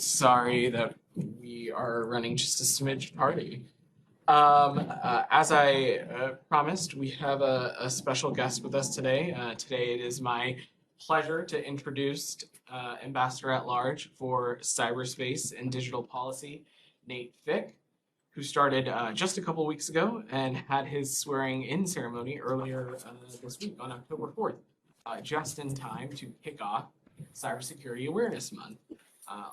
Sorry that we are running just a smidge tardy. As I promised, we have a special guest with us today. Today it is my pleasure to introduce Ambassador at Large for Cyberspace and Digital Policy, Nate Fick, who started just a couple weeks ago and had his swearing-in ceremony earlier this week on October 4th, just in time to kick off Cybersecurity Awareness Month.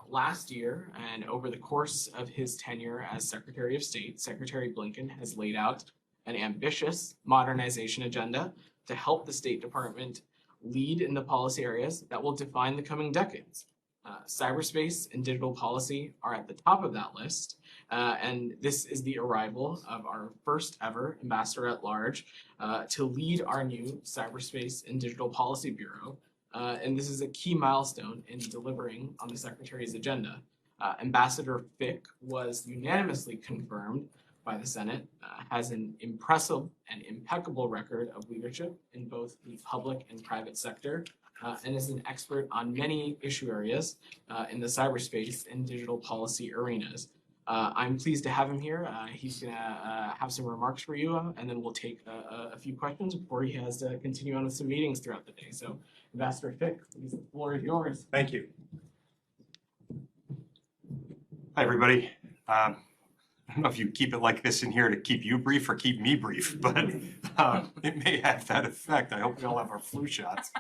Last year, and over the course of his tenure as Secretary of State, Secretary Blinken has laid out an ambitious modernization agenda to help the State Department lead in the policy areas that will define the coming decades. Cyberspace and digital policy are at the top of that list, and this is the arrival of our first ever Ambassador at Large to lead our new Cyberspace and Digital Policy Bureau. And this is a key milestone in delivering on the Secretary's agenda. Ambassador Fick was unanimously confirmed by the Senate, has an impressive and impeccable record of leadership in both the public and private sector, and is an expert on many issue areas in the cyberspace and digital policy arenas. I'm pleased to have him here. He's going to have some remarks for you, and then we'll take a few questions before he has to continue on with some meetings throughout the day. So, Ambassador Fick, please, the floor is yours. Thank you. Hi, everybody. I don't know if you keep it like this in here to keep you brief or keep me brief, but it may have that effect. I hope we all have our flu shots.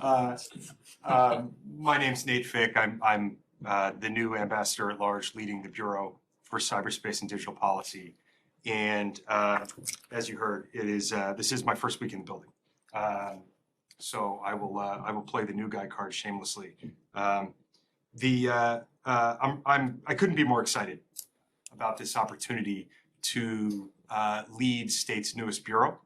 My name's Nate Fick. I'm the new Ambassador at Large leading the Bureau for Cyberspace and Digital Policy. And as you heard, this is my first week in the building. So I will play the new guy card shamelessly. I couldn't be more excited about this opportunity to lead state's newest bureau,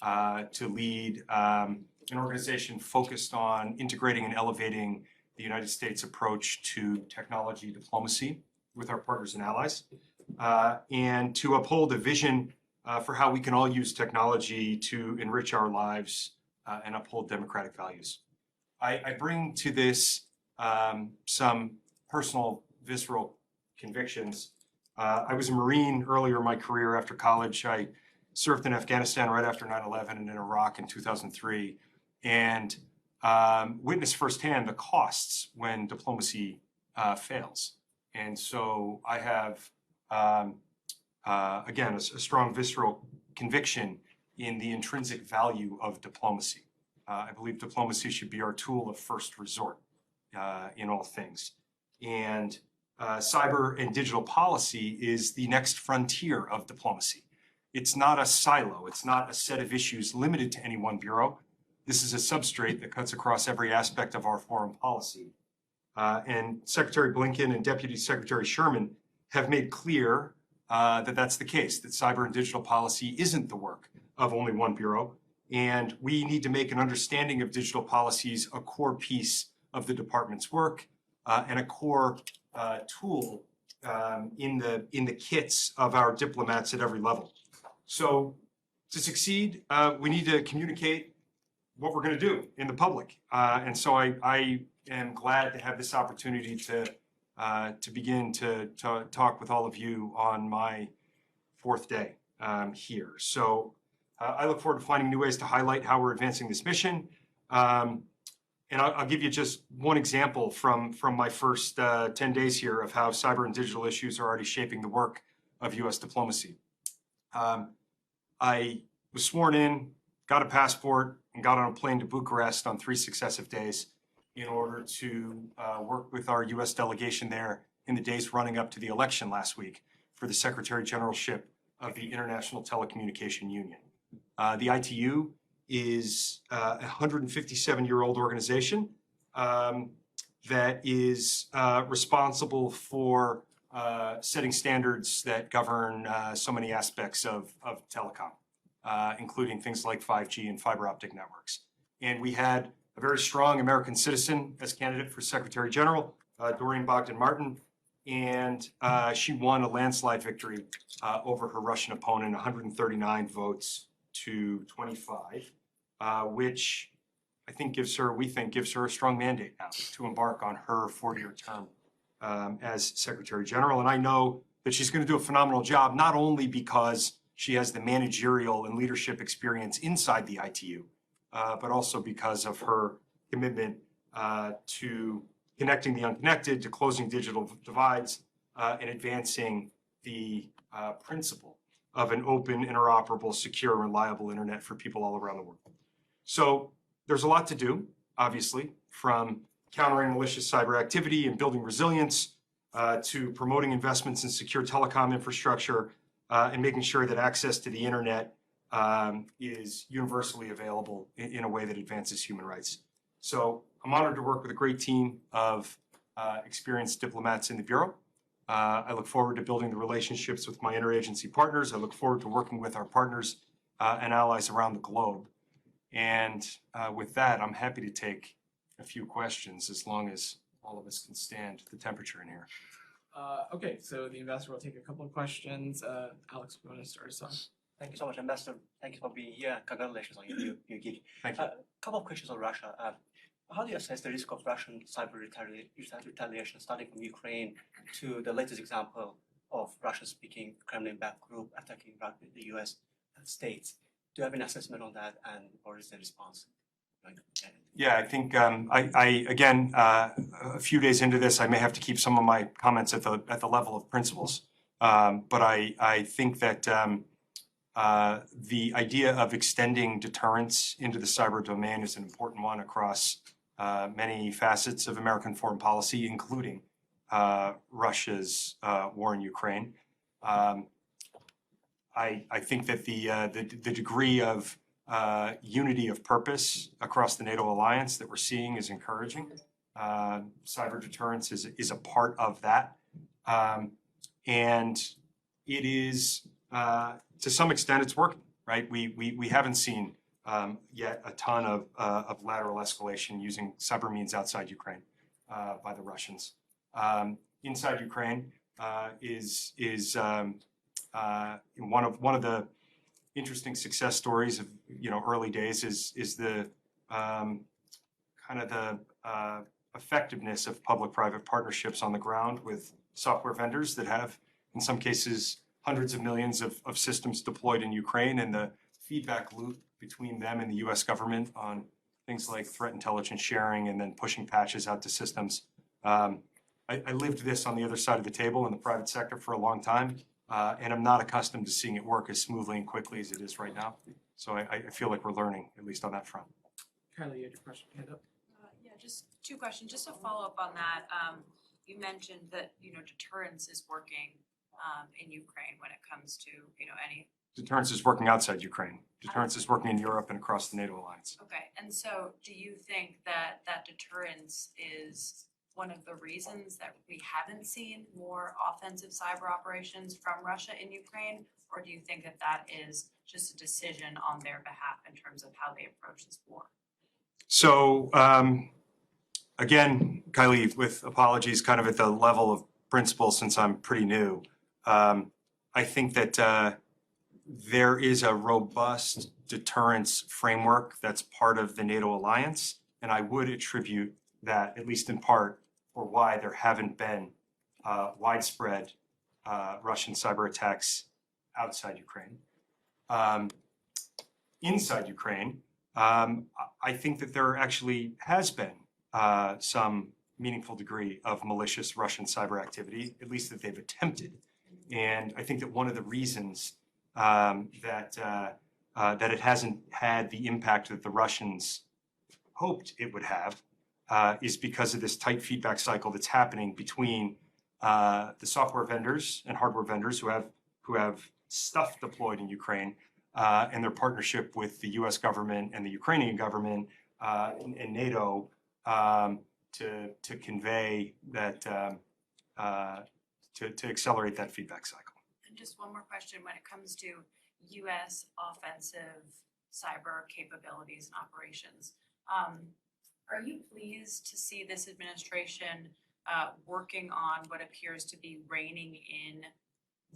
to lead an organization focused on integrating and elevating the United States approach to technology diplomacy with our partners and allies, and to uphold a vision for how we can all use technology to enrich our lives and uphold democratic values. I bring to this some personal, visceral convictions. I was a Marine earlier in my career after college. I served in Afghanistan right after 9/11 and in Iraq in 2003, and witnessed firsthand the costs when diplomacy fails. And so I have, again, a strong visceral conviction in the intrinsic value of diplomacy. I believe diplomacy should be our tool of first resort in all things. And cyber and digital policy is the next frontier of diplomacy. It's not a silo. It's not a set of issues limited to any one bureau. This is a substrate that cuts across every aspect of our foreign policy. And Secretary Blinken and Deputy Secretary Sherman have made clear that that's the case, that cyber and digital policy isn't the work of only one bureau. And we need to make an understanding of digital policies a core piece of the department's work and a core tool in the kits of our diplomats at every level. So to succeed, we need to communicate what we're going to do in the public. And so I am glad to have this opportunity to begin to talk with all of you on my fourth day here. So I look forward to finding new ways to highlight how we're advancing this mission. And I'll give you just one example from my first 10 days here of how cyber and digital issues are already shaping the work of U.S. diplomacy. I was sworn in, got a passport, and got on a plane to Bucharest on 3 successive days in order to work with our U.S. delegation there in the days running up to the election last week for the Secretary Generalship of the International Telecommunication Union. The ITU is a 157-year-old organization that is responsible for setting standards that govern so many aspects of telecom, including things like 5G and fiber optic networks. And we had a very strong American citizen as candidate for Secretary General, Doreen Bogdan-Martin, and she won a landslide victory over her Russian opponent, 139 votes to 25, which I think we think gives her a strong mandate now to embark on her 4-year term as Secretary General. And I know that she's going to do a phenomenal job, not only because she has the managerial and leadership experience inside the ITU, but also because of her commitment to connecting the unconnected, to closing digital divides, and advancing the principle of an open, interoperable, secure, reliable internet for people all around the world. So there's a lot to do, obviously, from countering malicious cyber activity and building resilience to promoting investments in secure telecom infrastructure and making sure that access to the internet is universally available in a way that advances human rights. So I'm honored to work with a great team of experienced diplomats in the Bureau. I look forward to building the relationships with my interagency partners. I look forward to working with our partners and allies around the globe. And with that, I'm happy to take a few questions as long as all of us can stand the temperature in here. Okay, so the ambassador will take a couple of questions. Alex, we want to start us off. Thank you so much, Ambassador. Thank you for being here. Congratulations on your gig. Thank you. A couple of questions on Russia. How do you assess the risk of Russian cyber retaliation, starting from Ukraine to the latest example of Russian-speaking Kremlin-backed group attacking the U.S. states? Do you have an assessment on that, and what is the response? Yeah, I think again, a few days into this, I may have to keep some of my comments at the level of principles. But I think that the idea of extending deterrence into the cyber domain is an important one across many facets of American foreign policy, including Russia's war in Ukraine. I think that the degree of unity of purpose across the NATO alliance that we're seeing is encouraging. Cyber deterrence is a part of that. And it is, to some extent, it's working, right? We haven't seen yet a ton of lateral escalation using cyber means outside Ukraine by the Russians. Inside Ukraine is one of the interesting success stories of early days is the kind of the effectiveness of public-private partnerships on the ground with software vendors that have, in some cases, hundreds of millions of systems deployed in Ukraine, and the feedback loop between them and the U.S. government on things like threat intelligence sharing and then pushing patches out to systems. I lived this on the other side of the table in the private sector for a long time, and I'm not accustomed to seeing it work as smoothly and quickly as it is right now. So I feel like we're learning, at least on that front. Kylie, you had your question hand up. Yeah, just two questions. Just to follow up on that, you mentioned that deterrence is working in Ukraine when it comes to any. Deterrence is working outside Ukraine. Deterrence is working in Europe and across the NATO alliance. Okay, and so do you think that deterrence is one of the reasons that we haven't seen more offensive cyber operations from Russia in Ukraine, or do you think that that is just a decision on their behalf in terms of how they approach this war? So again, Kylie, with apologies, kind of at the level of principle, since I'm pretty new, I think that there is a robust deterrence framework that's part of the NATO alliance, and I would attribute that, at least in part, for why there haven't been widespread Russian cyber attacks outside Ukraine. Inside Ukraine, I think that there actually has been some meaningful degree of malicious Russian cyber activity, at least that they've attempted. And I think that one of the reasons that it hasn't had the impact that the Russians hoped it would have is because of this tight feedback cycle that's happening between the software vendors and hardware vendors who have stuff deployed in Ukraine and their partnership with the U.S. government and the Ukrainian government and NATO to convey that to accelerate that feedback cycle. And just one more question when it comes to U.S. offensive cyber capabilities and operations. Are you pleased to see this administration working on what appears to be reining in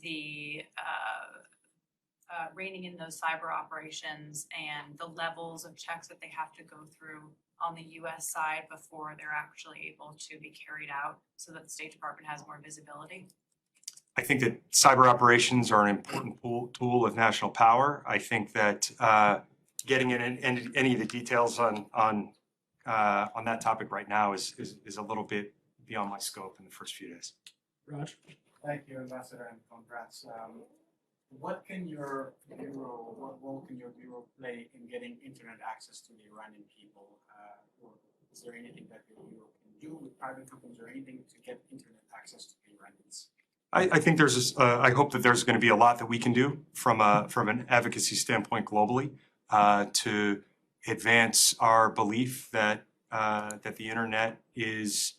the reining in those cyber operations and the levels of checks that they have to go through on the US side before they're actually able to be carried out so that the State Department has more visibility? I think that cyber operations are an important tool of national power. I think that getting in any of the details on that topic right now is a little bit beyond my scope in the first few days. Raj? Thank you, Ambassador, and congrats. What role can your bureau play in getting internet access to the Iranian people? Or is there anything that your bureau can do with private companies or anything to get internet access to the Iranians? I think I hope that there's going to be a lot that we can do from an advocacy standpoint globally to advance our belief that the internet is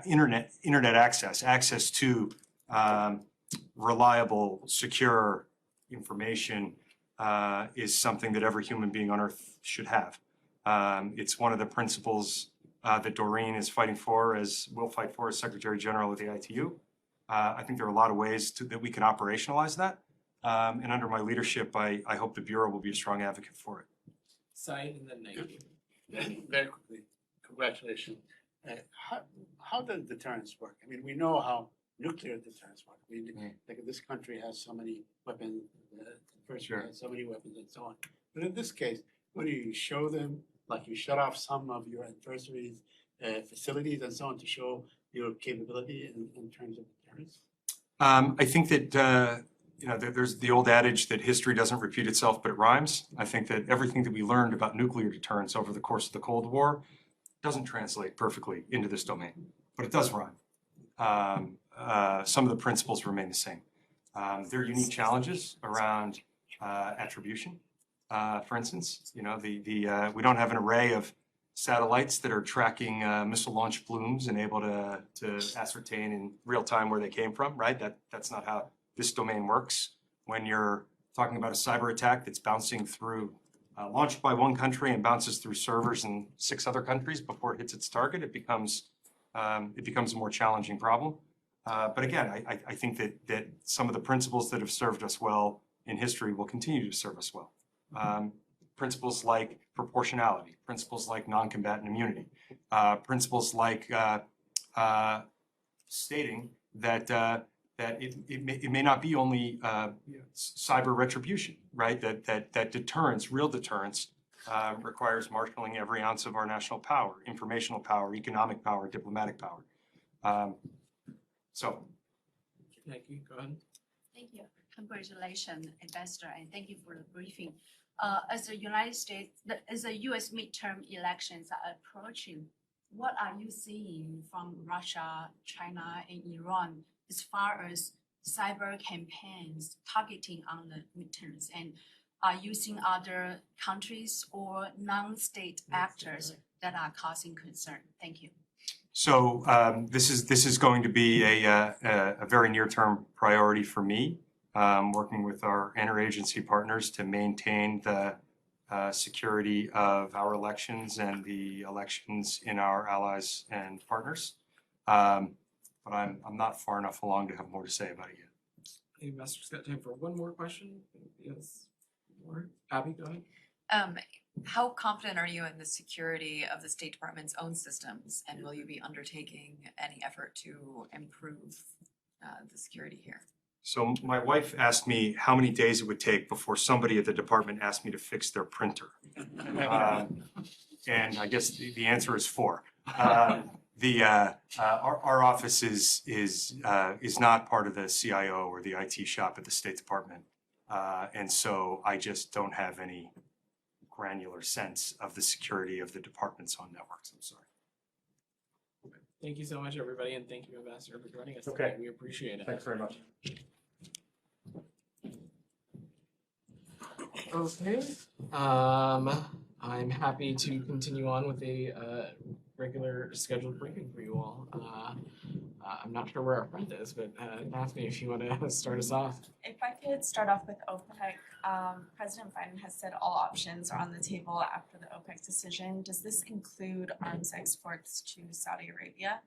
internet access to reliable, secure information is something that every human being on Earth should have. It's one of the principles that Doreen is fighting for, as will fight for as Secretary General of the ITU. I think there are a lot of ways that we can operationalize that. And under my leadership, I hope the Bureau will be a strong advocate for it. Saeed and then Nate. Very quickly, congratulations. How does deterrence work? I mean, we know how nuclear deterrence works. Like this country has so many weapons, Sure. has so many weapons and so on. But in this case, what do you show them? Like you shut off some of your adversaries' facilities and so on to show your capability in terms of deterrence? I think that there's the old adage that history doesn't repeat itself, but it rhymes. I think that everything that we learned about nuclear deterrence over the course of the Cold War doesn't translate perfectly into this domain, but it does rhyme. Some of the principles remain the same. There are unique challenges around attribution. For instance, we don't have an array of satellites that are tracking missile launch plumes and able to ascertain in real time where they came from, right? That's not how this domain works. When you're talking about a cyber attack that's bouncing through, launched by one country and bounces through servers in 6 other countries before it hits its target, it becomes a more challenging problem. But again, I think that some of the principles that have served us well in history will continue to serve us well. Principles like proportionality, principles like non-combatant immunity, principles like stating that it may not be only cyber retribution, right? That deterrence, real deterrence, requires marshaling every ounce of our national power, informational power, economic power, diplomatic power. So, Nikki, go ahead. Thank you. Congratulations, Ambassador, and thank you for the briefing. As the U.S. midterm elections are approaching, what are you seeing from Russia, China, and Iran as far as cyber campaigns targeting on the midterms? And are you seeing other countries or non-state actors that are causing concern? Thank you. So this is going to be a very near-term priority for me, working with our interagency partners to maintain the security of our elections and the elections in our allies and partners. But I'm not far enough along to have more to say about it yet. The investor's got time for one more question. Yes. More. Abby, go ahead. How confident are you in the security of the State Department's own systems, and will you be undertaking any effort to improve the security here? So my wife asked me how many days it would take before somebody at the department asked me to fix their printer. And I guess the answer is 4. Our office is not part of the CIO or the IT shop at the State Department. And so I just don't have any granular sense of the security of the department's own networks. I'm sorry. Thank you so much, everybody, and thank you, Ambassador, for joining us Okay. today. We appreciate it. Thanks very much. Okay. I'm happy to continue on with a regular scheduled briefing for you all. I'm not sure where our friend is, but Daphne, if you want to start us off. If I could start off with OPEC, President Biden has said all options are on the table after the OPEC decision. Does this include arms exports to Saudi Arabia?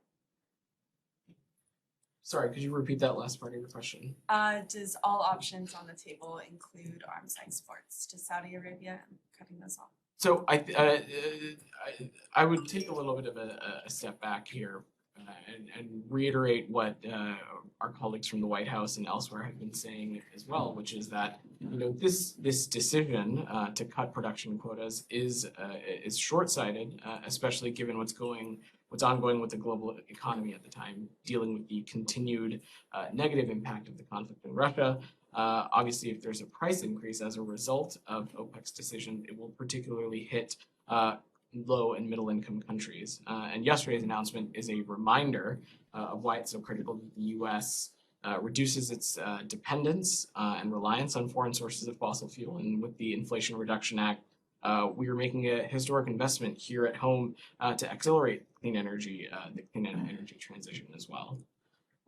Sorry, could you repeat that last part of your question? Does all options on the table include arms exports to Saudi Arabia and cutting those off? So I would take a little bit of a step back here and reiterate what our colleagues from the White House and elsewhere have been saying as well, which is that this decision to cut production quotas is short-sighted, especially given what's ongoing with the global economy at the time, dealing with the continued negative impact of the conflict in Russia. Obviously, if there's a price increase as a result of OPEC's decision, it will particularly hit low and middle income countries. And yesterday's announcement is a reminder of why it's so critical that the U.S. Reduces its dependence and reliance on foreign sources of fossil fuel. And with the Inflation Reduction Act, we are making a historic investment here at home to accelerate the clean energy transition as well.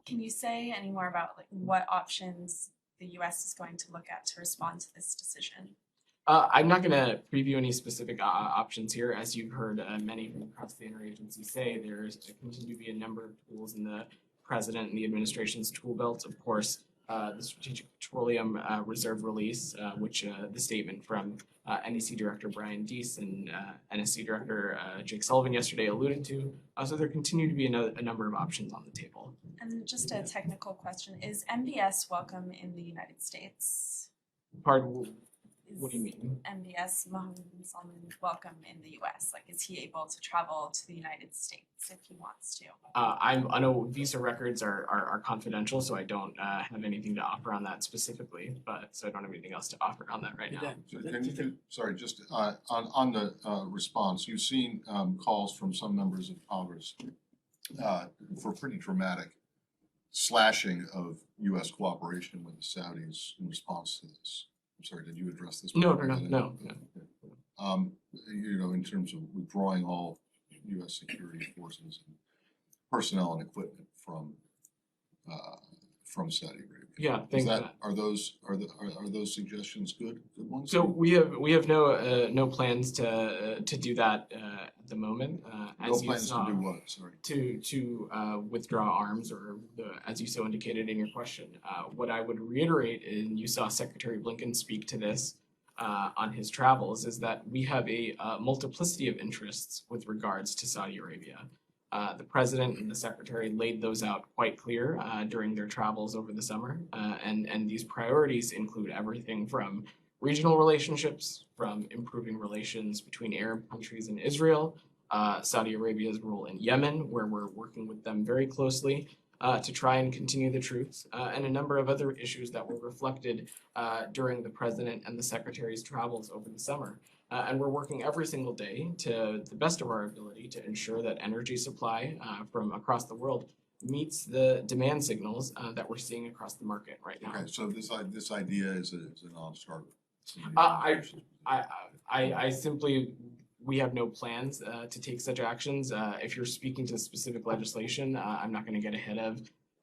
Can you say any more about what options the U.S. is going to look at to respond to this decision? I'm not going to preview any specific options here. As you've heard many from across the interagency say, there's continue to be a number of tools in the president and the administration's tool belt. Of course, the Strategic Petroleum Reserve release, which the statement from NEC Director Brian Deese and NSC Director Jake Sullivan yesterday alluded to. So there continue to be a number of options on the table. And just a technical question, is MBS welcome in the United States? Pardon? What do you mean? MBS Mohammed bin Salman welcome in the U.S.? Like, is he able to travel to the United States if he wants to? I know visa records are confidential, so I don't have anything to offer on that specifically. So I don't have anything else to offer on that right now. Sorry, just on the response, you've seen calls from some members of Congress for pretty dramatic slashing of U.S. cooperation with the Saudis in response to this. I'm sorry, did you address this? No. In terms of withdrawing all U.S. security forces and personnel and equipment from Saudi Arabia. Yeah, thanks for that. Are those suggestions good ones? So we have no plans to do that at the moment. No plans to do what? Sorry. To withdraw arms, or as you so indicated in your question. What I would reiterate, and you saw Secretary Blinken speak to this on his travels, is that we have a multiplicity of interests with regards to Saudi Arabia. The president and the secretary laid those out quite clear during their travels over the summer. And these priorities include everything from regional relationships, from improving relations between Arab countries and Israel, Saudi Arabia's role in Yemen, where we're working with them very closely to try and continue the truce, and a number of other issues that were reflected during the president and the secretary's travels over the summer. And we're working every single day to the best of our ability to ensure that energy supply from across the world meets the demand signals that we're seeing across the market right now. Okay, so this idea is a non-starter. I simply, we have no plans to take such actions. If you're speaking to specific legislation, I'm not going to get ahead of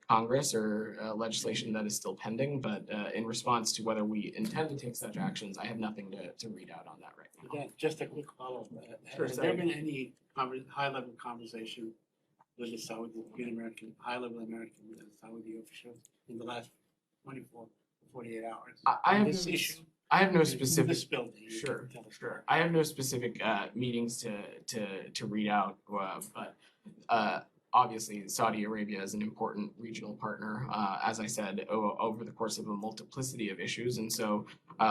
Congress or legislation that is still pending, but in response to whether we intend to take such actions, I have nothing to read out on that right now. Yeah, just a quick follow-up. Sure, Has there been any high-level conversation with the high-level American Saudi officials in the last 24 to 48 hours? I have no specific. This building. Sure. I have no specific meetings to read out, but obviously Saudi Arabia is an important regional partner, as I said, over the course of a multiplicity of issues, and so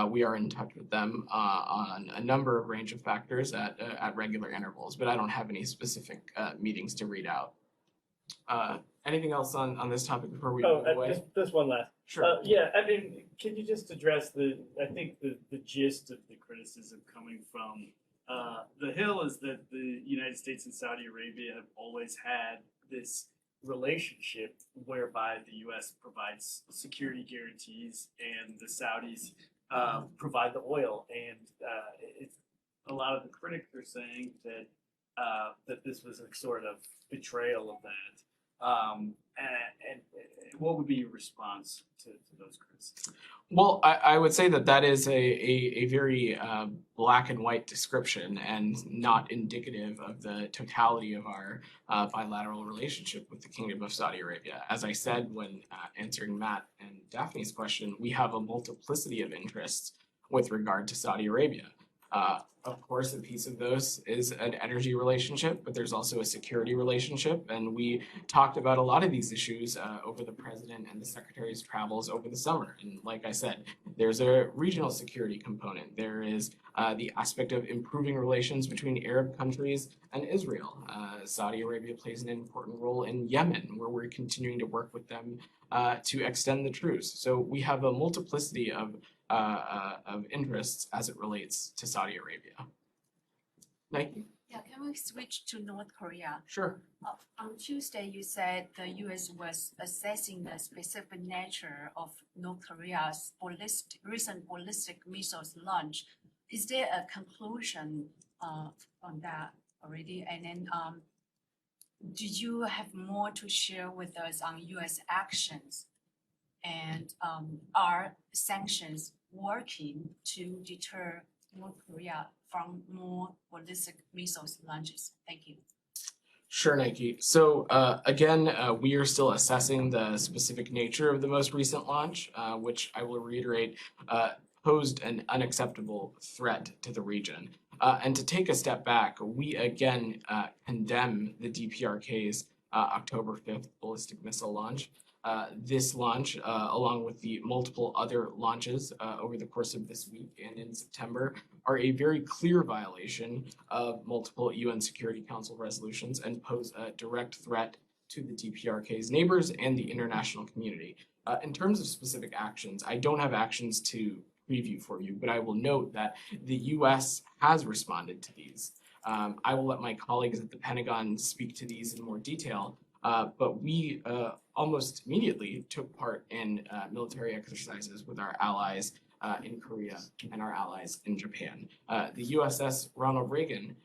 we are in touch with them on a number of range of factors at regular intervals. But I don't have any specific meetings to read out. Anything else on this topic before we move away? Just one last. Sure. Can you just address the gist of the criticism coming from the Hill is that the United States and Saudi Arabia have always had this relationship whereby the U.S. provides security guarantees and the Saudis provide the oil, and a lot of the critics are saying that this was a sort of betrayal of that. And what would be your response to those criticisms? Well, I would say that that is a very black and white description and not indicative of the totality of our bilateral relationship with the Kingdom of Saudi Arabia. As I said when answering Matt and Daphne's question, we have a multiplicity of interests with regard to Saudi Arabia. Of course, a piece of those is an energy relationship, but there's also a security relationship. And we talked about a lot of these issues over the president and the secretary's travels over the summer. And like I said, there's a regional security component. There is the aspect of improving relations between Arab countries and Israel. Saudi Arabia plays an important role in Yemen, where we're continuing to work with them to extend the truce. So we have a multiplicity of interests as it relates to Saudi Arabia. Nike? Yeah, can we switch to North Korea? Sure. On Tuesday, you said the U.S. was assessing the specific nature of North Korea's recent ballistic missiles launch. Is there a conclusion on that already? And then, do you have more to share with us on U.S. actions? And are sanctions working to deter North Korea from more ballistic missiles launches? Thank you. Sure, Nike. So again, we are still assessing the specific nature of the most recent launch, which I will reiterate, posed an unacceptable threat to the region. And to take a step back, we again condemn the DPRK's October 5th ballistic missile launch. This launch, along with the multiple other launches over the course of this week and in September, are a very clear violation of multiple UN Security Council resolutions and pose a direct threat to the DPRK's neighbors and the international community. In terms of specific actions, I don't have actions to preview for you, but I will note that the US has responded to these. I will let my colleagues at the Pentagon speak to these in more detail. But we almost immediately took part in military exercises with our allies in Korea and our allies in Japan. The USS Ronald Reagan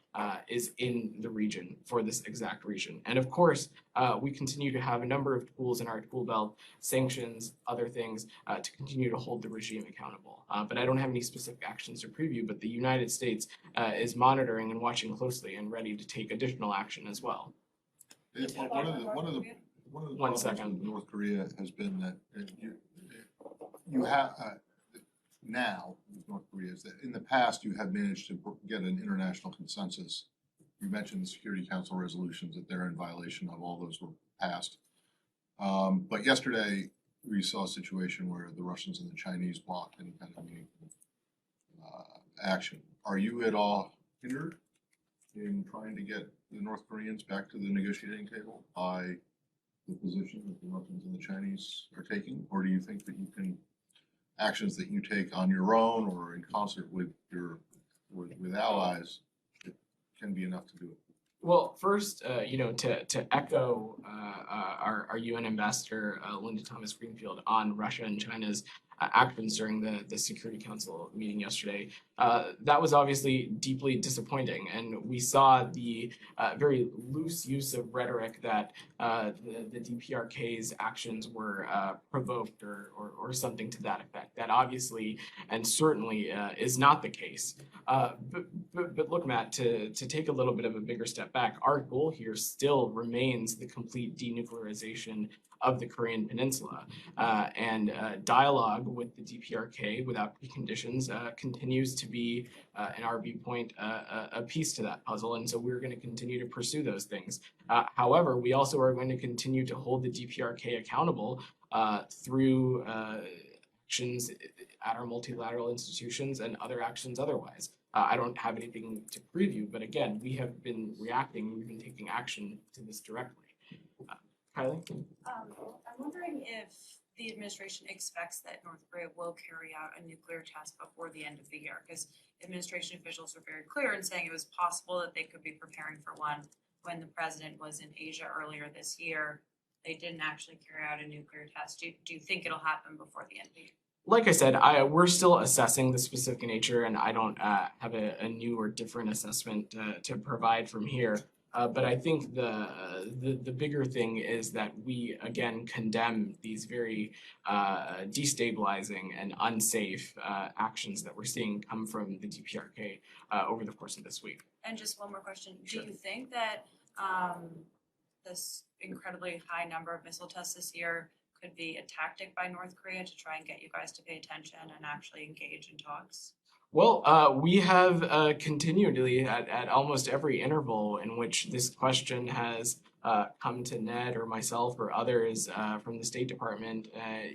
is in the region for this exact reason. And of course, we continue to have a number of tools in our tool belt, sanctions, other things, to continue to hold the regime accountable. But I don't have any specific actions to preview, but the United States is monitoring and watching closely and ready to take additional action as well. One of the One problems second. with North Korea has been that you have now with North Korea is that in the past you have managed to get an international consensus. You mentioned the Security Council resolutions that they're in violation of. All those were passed. But yesterday we saw a situation where the Russians and the Chinese blocked any kind of meaningful action. Are you at all hindered in trying to get the North Koreans back to the negotiating table by the position that the Russians and the Chinese are taking? Or do you think that you can, actions that you take on your own or in concert with your with allies, it can be enough to do it? Well, first, to echo our UN ambassador, Linda Thomas Greenfield, on Russia and China's actions during the Security Council meeting yesterday, that was obviously deeply disappointing. And we saw the very loose use of rhetoric that the DPRK's actions were provoked or something to that effect. That obviously and certainly is not the case. But look, Matt, to take a little bit of a bigger step back, our goal here still remains the complete denuclearization of the Korean Peninsula. And dialogue with the DPRK without preconditions continues to be, in our viewpoint, a piece to that puzzle. And so we're going to continue to pursue those things. However, we also are going to continue to hold the DPRK accountable through actions at our multilateral institutions and other actions otherwise. I don't have anything to preview, but again, we have been reacting, we've been taking action to this directly. Kylie? I'm wondering if the administration expects that North Korea will carry out a nuclear test before the end of the year, because administration officials were very clear in saying it was possible that they could be preparing for one when the president was in Asia earlier this year. They didn't actually carry out a nuclear test. Do you think it'll happen before the end of the year? Like I said, we're still assessing the specific nature, and I don't have a new or different assessment to provide from here. But I think the bigger thing is that we again condemn these very destabilizing and unsafe actions that we're seeing come from the DPRK over the course of this week. And just one more question. Sure. Do you think that this incredibly high number of missile tests this year could be a tactic by North Korea to try and get you guys to pay attention and actually engage in talks? Well, we have continually at almost every interval in which this question has come to Ned or myself or others from the State Department,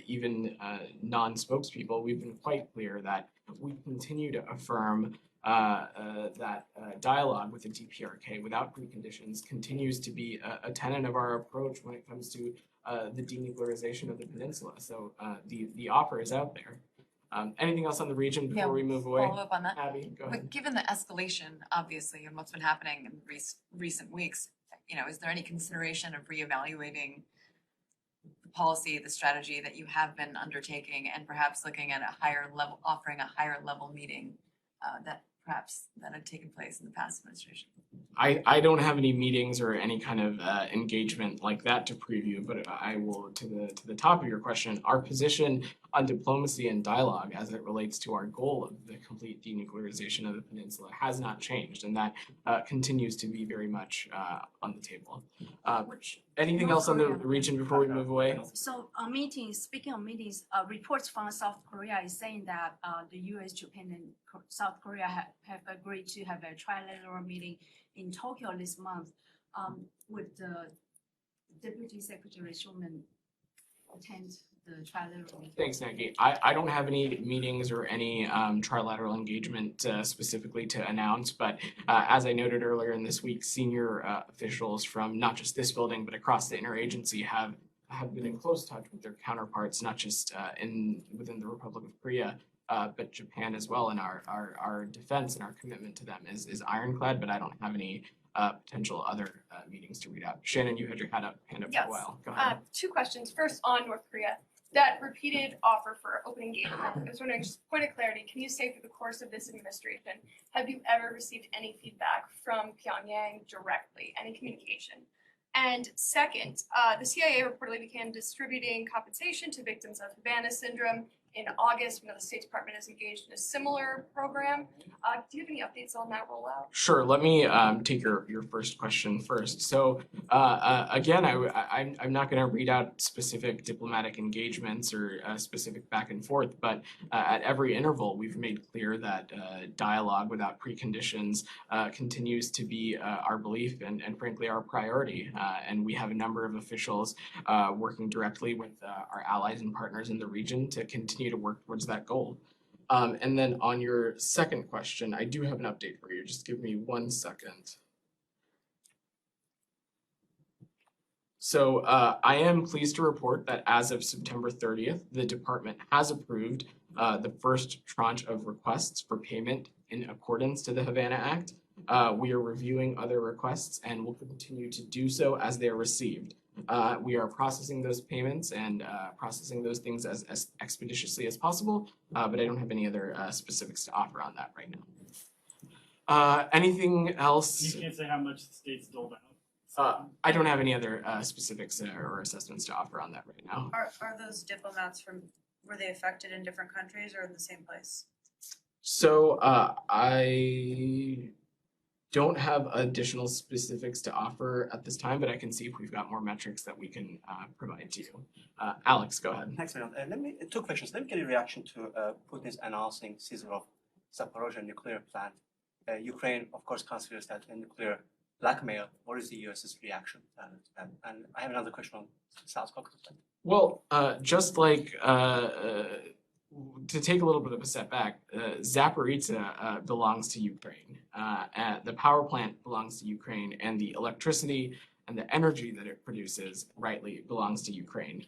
even non-spokespeople, we've been quite clear that we continue to affirm that dialogue with the DPRK without preconditions continues to be a tenet of our approach when it comes to the denuclearization of the peninsula. So the offer is out there. Anything else on the region before we move away? Follow up on that. Abby, go ahead. But given the escalation, obviously, and what's been happening in recent weeks, is there any consideration of reevaluating the policy, the strategy that you have been undertaking, and perhaps looking at a higher level, offering a higher level meeting that had taken place in the past administration? I don't have any meetings or any kind of engagement like that to preview, but I will, to the top of your question, our position on diplomacy and dialogue as it relates to our goal of the complete denuclearization of the peninsula has not changed, and that continues to be very much on the table. Anything else on the region before we move away? So on meetings, speaking of meetings, reports from South Korea is saying that the US, Japan, and South Korea have agreed to have a trilateral meeting in Tokyo this month. Would the Deputy Secretary Schulman attend the trilateral meeting? Thanks, Nikki. I don't have any meetings or any trilateral engagement specifically to announce, but as I noted earlier in this week, senior officials from not just this building, but across the interagency have been in close touch with their counterparts, not just within the Republic of Korea, but Japan as well. And our defense and our commitment to them is ironclad, but I don't have any potential other meetings to read out. Shannon, you had your hand up for Yes. a while. Go ahead. Two questions. First, on North Korea, that repeated offer for open engagement. I was wondering, just point of clarity, can you say through the course of this administration, have you ever received any feedback from Pyongyang directly, any communication? And second, the CIA reportedly began distributing compensation to victims of Havana syndrome in August. We know the State Department is engaged in a similar program. Do you have any updates on that rollout? Sure. Let me take your first question first. So again, I'm not going to read out specific diplomatic engagements or specific back and forth, but at every interval, we've made clear that dialogue without preconditions continues to be our belief and frankly our priority. And we have a number of officials working directly with our allies and partners in the region to continue to work towards that goal. And then on your second question, I do have an update for you. Just give me 1 second. So I am pleased to report that as of September 30th, the department has approved the first tranche of requests for payment in accordance to the Havana Act. We are reviewing other requests and will continue to do so as they are received. We are processing those payments and processing those things as expeditiously as possible, but I don't have any other specifics to offer on that right now. Anything else? You can't say how much the state's doled out. I don't have any other specifics or assessments to offer on that right now. Are those diplomats were they affected in different countries or in the same place? So I don't have additional specifics to offer at this time, but I can see if we've got more metrics that we can provide to you. Alex, go ahead. Thanks, Vedant. Two questions. Let me get a reaction to Putin's announcing seizure of Zaporozhye nuclear plant. Ukraine, of course, considers that a nuclear blackmail. What is the U.S.'s reaction to that? And I have another question on South Caucasus. Well, just like to take a little bit of a step back, Zaporizhzhia belongs to Ukraine. The power plant belongs to Ukraine, and the electricity and the energy that it produces rightly belongs to Ukraine.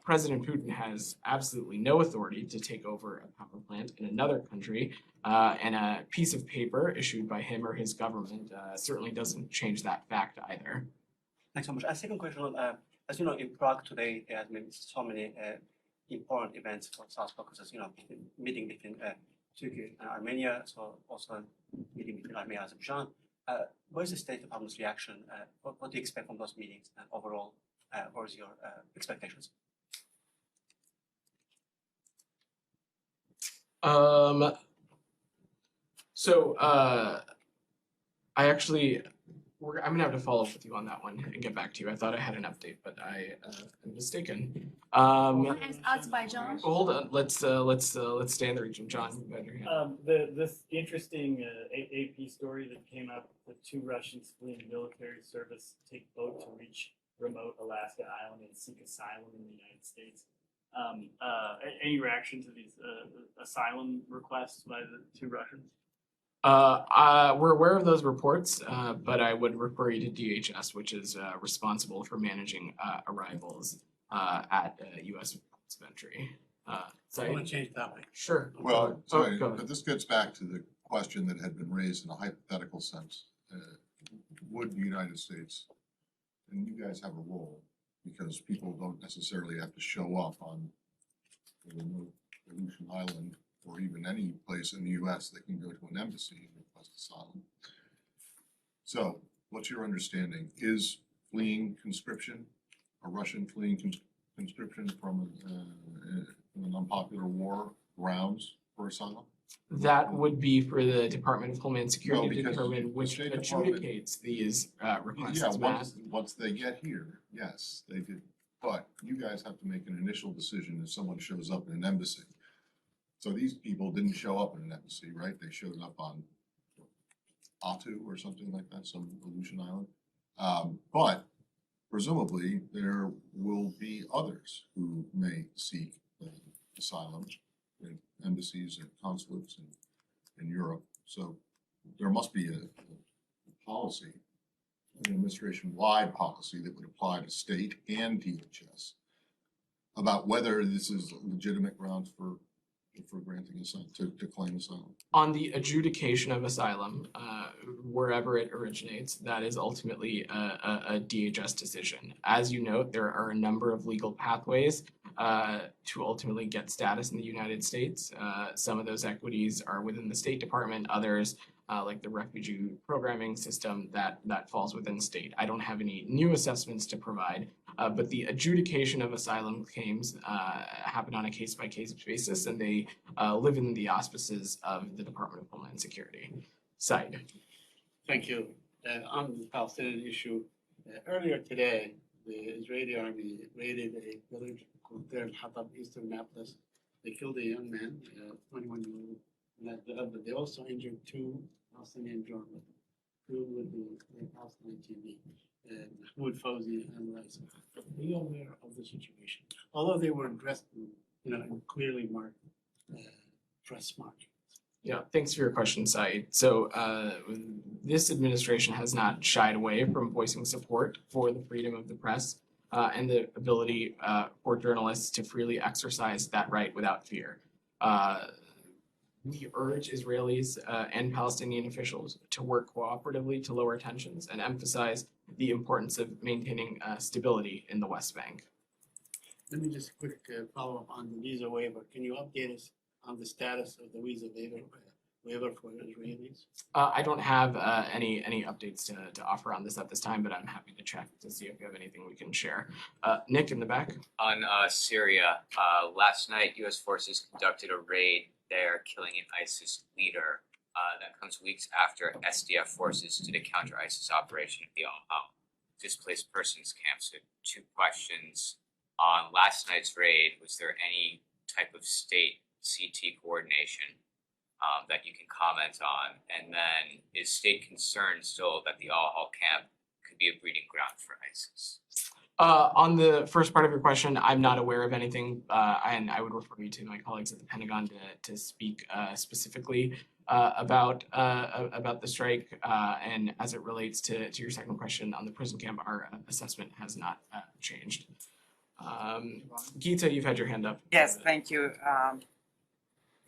President Putin has absolutely no authority to take over a power plant in another country, and a piece of paper issued by him or his government certainly doesn't change that fact either. Thanks so much. A second question, as you know, in Prague today, there has been so many important events for South Caucasus, meeting between Turkey and Armenia, so also meeting between Armenia and Azerbaijan. What is the State Department's reaction? What do you expect from those meetings overall? What is your expectations? So I actually, I'm gonna have to follow up with you on that one and get back to you. I thought I had an update, but I am mistaken. As Azerbaijan? Hold on, let's stay in the region. John, you had your hand. This interesting AP story that came out that 2 Russians fleeing military service take boat to reach remote Alaska Island and seek asylum in the United States. Any reaction to these asylum requests by the 2 Russians? We're aware of those reports, but I would refer you to DHS, which is responsible for managing arrivals at U.S. ports of entry. I Saeed? want to change topic. Sure. Well, Oh, sorry, go ahead. but this gets back to the question that had been raised in a hypothetical sense. Would the United States, and you guys have a role, because people don't necessarily have to show up on the remote Aleutian Island or even any place in the US, they can go to an embassy and request asylum. So what's your understanding? Is fleeing conscription, a Russian fleeing conscription from an unpopular war grounds for asylum? That would be for the Department of Homeland Security to because determine the which State Department- adjudicates these requests. Yeah, Matt. once they get here, yes, they did. But you guys have to make an initial decision if someone shows up in an embassy. So these people didn't show up in an embassy, right? They showed up on Atu or something like that, some Aleutian Island. But presumably there will be others who may seek asylum in embassies and consulates in Europe. So there must be a policy, an administration-wide policy that would apply to state and DHS about whether this is legitimate grounds for granting asylum, to claim asylum. On the adjudication of asylum, wherever it originates, that is ultimately a DHS decision. As you note, there are a number of legal pathways to ultimately get status in the United States. Some of those equities are within the State Department, others like the refugee programming system that falls within state. I don't have any new assessments to provide, but the adjudication of asylum claims happen on a case-by-case basis, and they live in the auspices of the Department of Homeland Security. Said. Thank you. On the Palestinian issue, earlier today, the Israeli army raided a village called Deir al-Hatab, eastern Nablus. They killed a young man, 21-year-old. But they also injured 2 Palestinian journalists, 2 with the Palestinian TV, Mahmoud Fawzi and Raisa. Are you aware of the situation? Although they were dressed in clearly marked dress markings. Yeah, thanks for your question, Saeed. So this administration has not shied away from voicing support for the freedom of the press and the ability for journalists to freely exercise that right without fear. We urge Israelis and Palestinian officials to work cooperatively to lower tensions and emphasize the importance of maintaining stability in the West Bank. Let me just quick follow up on the visa waiver. Can you update us on the status of the visa waiver for Israelis? I don't have any updates to offer on this at this time, but I'm happy to check to see if we have anything we can share. Nick in the back. On Syria, last night U.S. forces conducted a raid there, killing an ISIS leader. That comes weeks after SDF forces did a counter-ISIS operation at the Al-Hol displaced persons camp. So 2 questions. On last night's raid, was there any type of state CT coordination that you can comment on? And then is state concerned still that the Al-Hol camp could be a breeding ground for ISIS? On the first part of your question, I'm not aware of anything, and I would refer you to my colleagues at the Pentagon to speak specifically about the strike. And as it relates to your second question on the prison camp, our assessment has not changed. Geeta, you've had your hand up. Yes, thank you.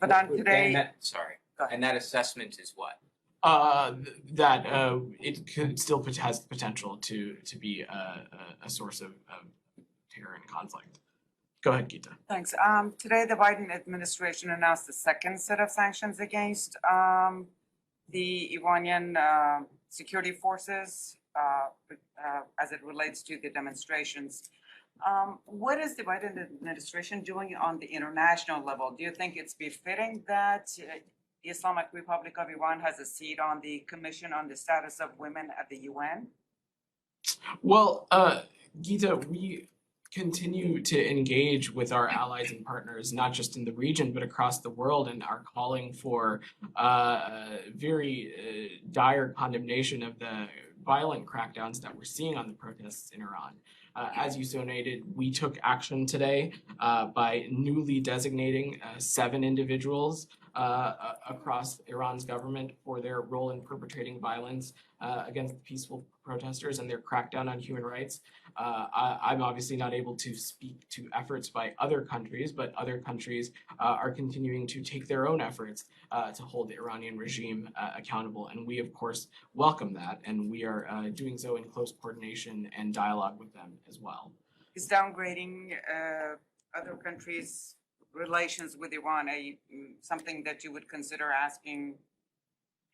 Vedant, today. Sorry. Go ahead. And that assessment is what? That it could still has the potential to be a source of terror and conflict. Go ahead, Geeta. Thanks. Today, the Biden administration announced the 2nd set of sanctions against the Iranian security forces as it relates to the demonstrations. What is the Biden administration doing on the international level? Do you think it's befitting that the Islamic Republic of Iran has a seat on the Commission on the Status of Women at the UN? Well, Gita, we continue to engage with our allies and partners, not just in the region, but across the world, and are calling for very dire condemnation of the violent crackdowns that we're seeing on the protests in Iran. As you so noted, we took action today by newly designating 7 individuals across Iran's government for their role in perpetrating violence against peaceful protesters and their crackdown on human rights. I'm obviously not able to speak to efforts by other countries, but other countries are continuing to take their own efforts to hold the Iranian regime accountable. And we, of course, welcome that. And we are doing so in close coordination and dialogue with them as well. Is downgrading other countries' relations with Iran something that you would consider asking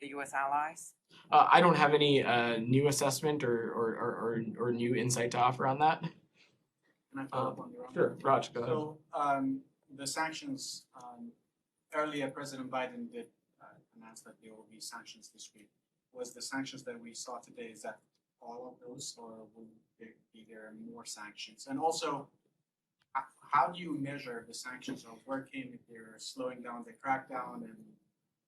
the U.S. allies? I don't have any new assessment or new insight to offer on that. Can I follow up on your own? Sure, Raj, go ahead. So the sanctions, earlier President Biden did announce that there will be sanctions this week. Was the sanctions that we saw today, is that all of those, or will there be more sanctions? And also, how do you measure the sanctions are working, if they're slowing down the crackdown, and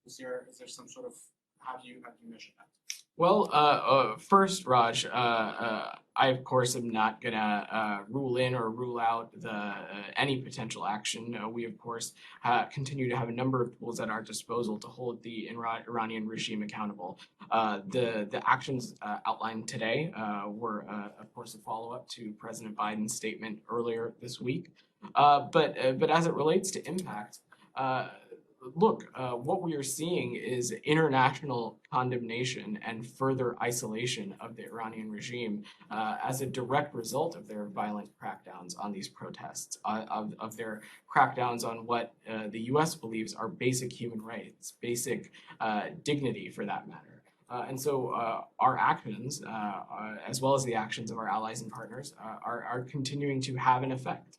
is there some sort of, how do you measure that? Well, first, Raj, I of course am not gonna rule in or rule out any potential action. We of course continue to have a number of tools at our disposal to hold the Iranian regime accountable. The actions outlined today were of course a follow-up to President Biden's statement earlier this week. But as it relates to impact, look, what we are seeing is international condemnation and further isolation of the Iranian regime as a direct result of their violent crackdowns on these protests, of their crackdowns on what the U.S. believes are basic human rights, basic dignity for that matter. And so our actions, as well as the actions of our allies and partners, are continuing to have an effect.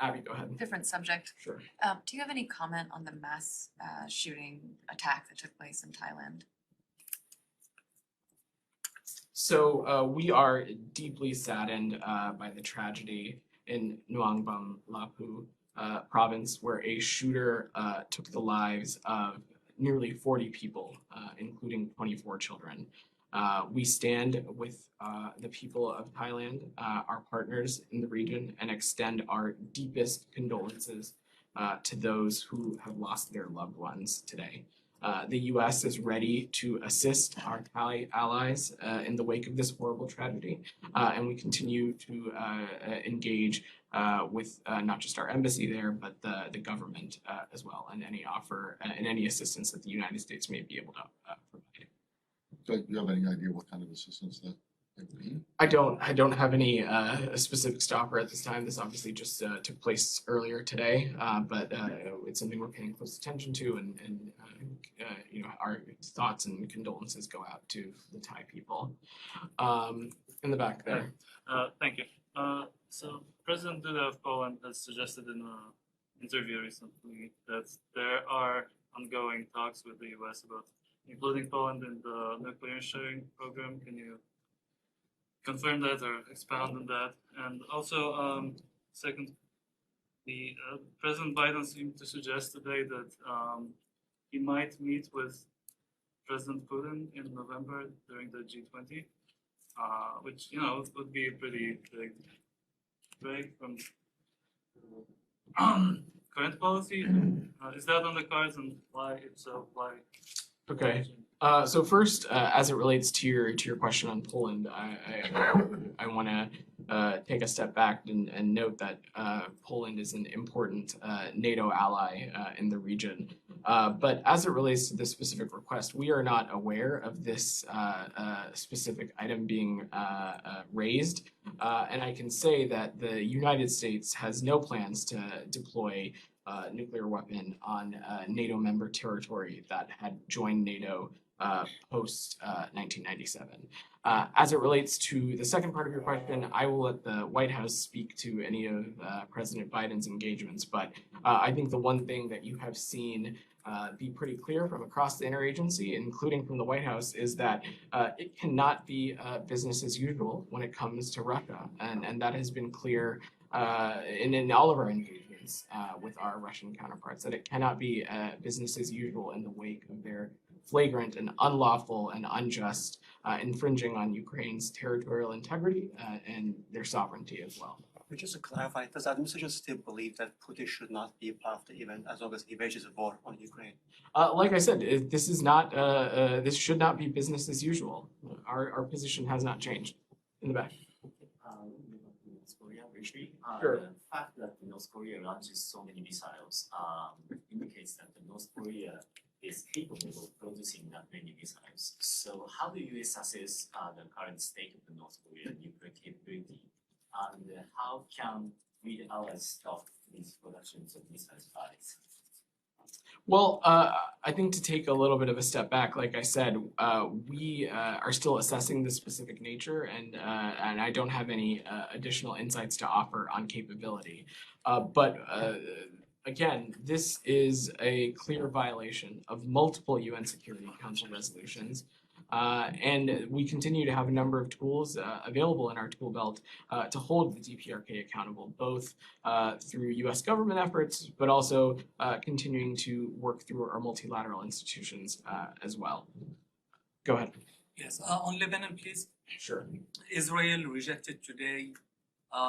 Abby, go ahead. Different subject. Sure. Do you have any comment on the mass shooting attack that took place in Thailand? So we are deeply saddened by the tragedy in Luang Bang Lapu province, where a shooter took the lives of nearly 40 people, including 24 children. We stand with the people of Thailand, our partners in the region, and extend our deepest condolences to those who have lost their loved ones today. The U.S. is ready to assist our Thai allies in the wake of this horrible tragedy, and we continue to engage with not just our embassy there, but the government as well, and any offer and any assistance that the United States may be able to provide. Do you have any idea what kind of assistance that would be? I don't have any specifics to offer at this time. This obviously just took place earlier today, but it's something we're paying close attention to, and you know, our thoughts and condolences go out to the Thai people. In the back there. Thank you. So President Duda of Poland has suggested in an interview recently that there are ongoing talks with the U.S. about including Poland in the nuclear sharing program. Can you confirm that or expound on that? And also, second, the President Biden seemed to suggest today that he might meet with President Putin in November during the G20, which, you know, would be a pretty big break from current policy. Is that on the cards, and why? If so, why? Okay. So first, as it relates to your question on Poland, I want to take a step back and note that Poland is an important NATO ally in the region. But as it relates to this specific request, we are not aware of this specific item being raised. And I can say that the United States has no plans to deploy nuclear weapon on NATO member territory that had joined NATO post 1997. As it relates to the second part of your question, I will let the White House speak to any of President Biden's engagements. But I think the one thing that you have seen be pretty clear from across the interagency, including from the White House, is that it cannot be business as usual when it comes to Russia. And that has been clear in all of our engagements with our Russian counterparts, that it cannot be business as usual in the wake of their flagrant and unlawful and unjust infringing on Ukraine's territorial integrity and their sovereignty as well. But just to clarify, does the administration still believe that Putin should not be part of the event as long as he wages a war on Ukraine? Like I said, this is not. This should not be business as usual. Our position has not changed. In the back. North Korea briefly. Sure. The fact that North Korea launches so many missiles indicates that the North Korea is capable of producing that many missiles. So how do you assess the current state of the North Korean nuclear capability? And how can we always stop these productions of missiles by itself? Well, I think to take a little bit of a step back, like I said, we are still assessing the specific nature, and I don't have any additional insights to offer on capability. But again, this is a clear violation of multiple UN Security Council resolutions. And we continue to have a number of tools available in our tool belt to hold the DPRK accountable, both through US government efforts, but also continuing to work through our multilateral institutions as well. Go ahead. Yes, on Lebanon, please. Sure. Israel rejected today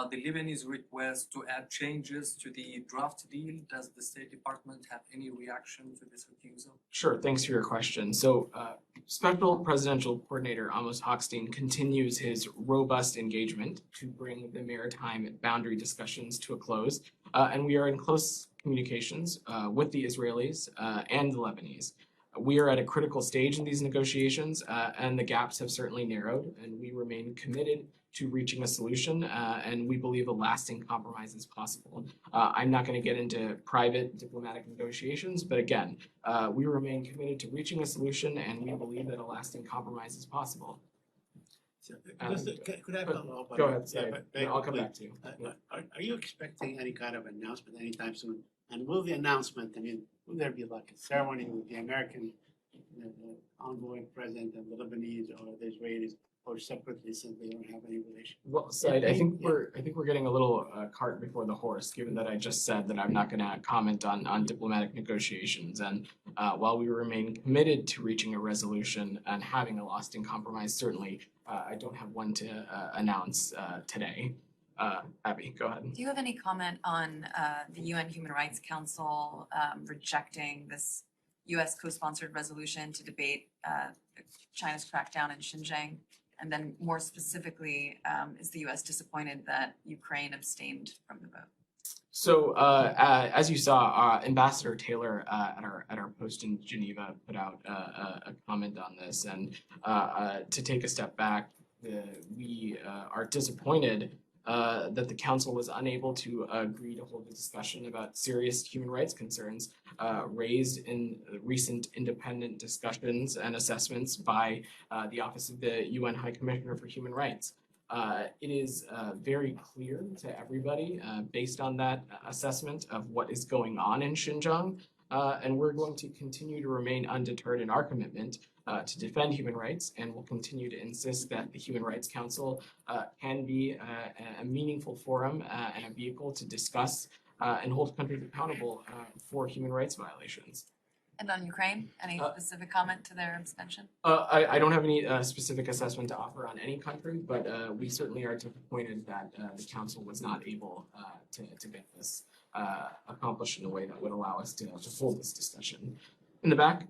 the Lebanese request to add changes to the draft deal. Does the State Department have any reaction to this refusal? Sure, thanks for your question. So Special Presidential Coordinator Amos Hochstein continues his robust engagement to bring the maritime boundary discussions to a close. And we are in close communications with the Israelis and the Lebanese. We are at a critical stage in these negotiations, and the gaps have certainly narrowed, and we remain committed to reaching a solution, and we believe a lasting compromise is possible. I'm not going to get into private diplomatic negotiations, but again, we remain committed to reaching a solution, and we believe that a lasting compromise is possible. Could I follow up on Go that? ahead, sorry. Very I'll come quickly. back to you. Are you expecting any kind of announcement anytime soon? And will the announcement, I mean, will there be like a ceremony with the American envoy president and the Lebanese or the Israelis, or separately since they don't have any relation? Well, Said, I think we're getting a little cart before the horse, given that I just said that I'm not going to comment on diplomatic negotiations. And while we remain committed to reaching a resolution and having a lasting compromise, certainly I don't have one to announce today. Abby, go ahead. Do you have any comment on the UN Human Rights Council rejecting this US co-sponsored resolution to debate China's crackdown in Xinjiang? And then more specifically, is the US disappointed that Ukraine abstained from the vote? So as you saw, Ambassador Taylor at our post in Geneva put out a comment on this. And to take a step back, we are disappointed that the council was unable to agree to hold a discussion about serious human rights concerns raised in recent independent discussions and assessments by the Office of the UN High Commissioner for Human Rights. It is very clear to everybody based on that assessment of what is going on in Xinjiang, and we're going to continue to remain undeterred in our commitment to defend human rights, and we'll continue to insist that the Human Rights Council can be a meaningful forum and a vehicle to discuss and hold countries accountable for human rights violations. And on Ukraine, any specific comment to their abstention? I don't have any specific assessment to offer on any country, but we certainly are disappointed that the Council was not able to get this accomplished in a way that would allow us to hold this discussion. In the back?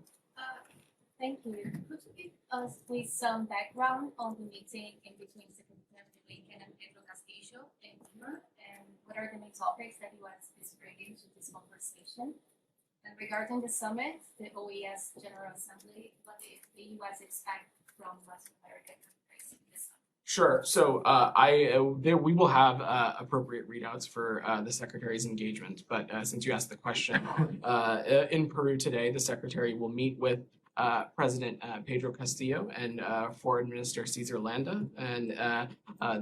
Thank you. Could you give us with some background on the meeting in between Secretary Blinken and Pedro Castillo in Lima, and what are the main topics that U.S. is bringing to this conversation? And regarding the summit, the OES General Assembly, what the U.S. expect from Latin American countries this summit? Sure. So we will have appropriate readouts for the Secretary's engagement. But since you asked the question, in Peru today, the Secretary will meet with President Pedro Castillo and Foreign Minister Cesar Landa, and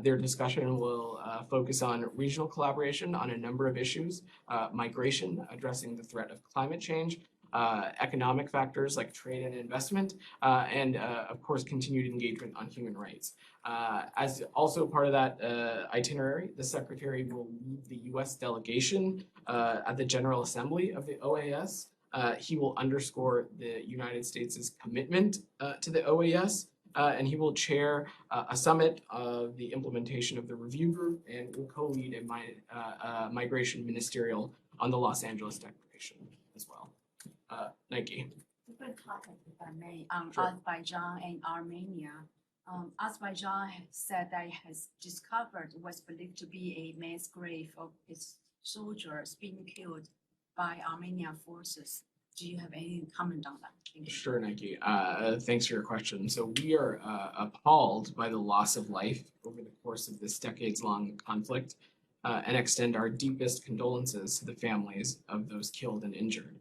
their discussion will focus on regional collaboration on a number of issues, migration, addressing the threat of climate change, economic factors like trade and investment, and of course, continued engagement on human rights. As also part of that itinerary, the Secretary will lead the U.S. delegation at the General Assembly of the OAS. He will underscore the United States' commitment to the OAS, and he will chair a summit of the implementation of the review group and will co-lead a migration ministerial on the Los Angeles Declaration as well. Nike. Different topic, if I may, on Sure. Azerbaijan and Armenia. Azerbaijan said that it has discovered what's believed to be a mass grave of its soldiers being killed by Armenian forces. Do you have any comment on that? Thank you. Sure, Nike. Thanks for your question. So we are appalled by the loss of life over the course of this decades-long conflict and extend our deepest condolences to the families of those killed and injured.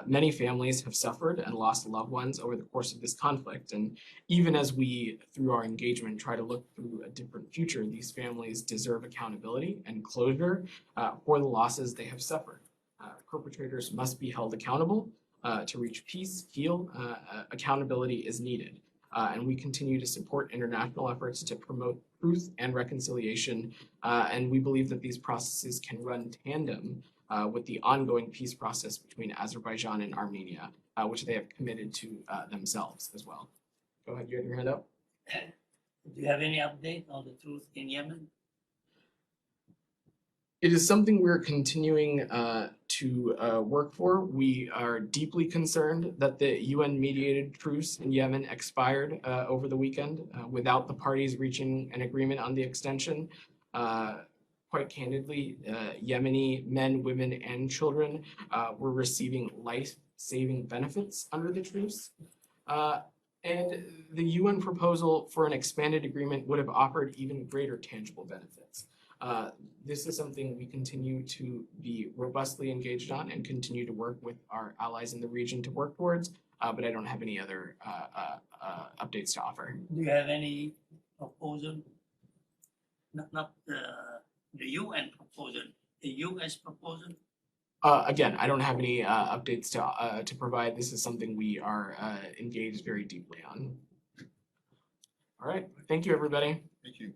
Many families have suffered and lost loved ones over the course of this conflict, and even as we, through our engagement, try to look through a different future, these families deserve accountability and closure for the losses they have suffered. Perpetrators must be held accountable to reach peace, heal. Accountability is needed, and we continue to support international efforts to promote truth and reconciliation, and we believe that these processes can run tandem with the ongoing peace process between Azerbaijan and Armenia, which they have committed to themselves as well. Go ahead, you had your hand up. Do you have any update on the truth in Yemen? It is something we're continuing to work for. We are deeply concerned that the UN-mediated truce in Yemen expired over the weekend without the parties reaching an agreement on the extension. Quite candidly, Yemeni men, women, and children were receiving life-saving benefits under the truce. And the UN proposal for an expanded agreement would have offered even greater tangible benefits. This is something we continue to be robustly engaged on and continue to work with our allies in the region to work towards, but I don't have any other updates to offer. Do you have any proposal? Not the UN proposal, the US proposal? Again, I don't have any updates to provide. This is something we are engaged very deeply on. All right. Thank you, everybody. Thank you.